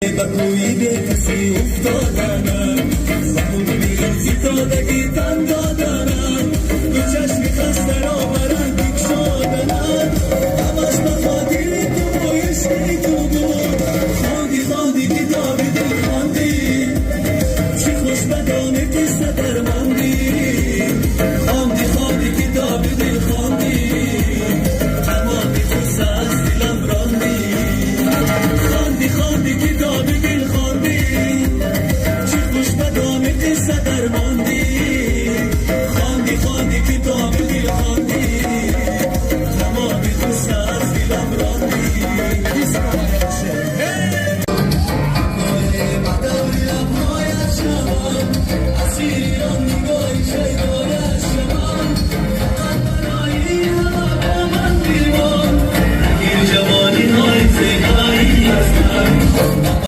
به کسی افتادنم همون بیرزی دادگی تن دادنم دو چشمی خسته را برنگیک شادنم همش بخاطر تو و عشقی تو بود خواندی خواندی کتابی دل خواندی چی خوش بدانه قصه درماندی خواندی خواندی کتابی دل خواندی تمامی قصه از دلم راندی خواندی خواندی کتابی دل خواندی چی خوش بدانه قصه درماندی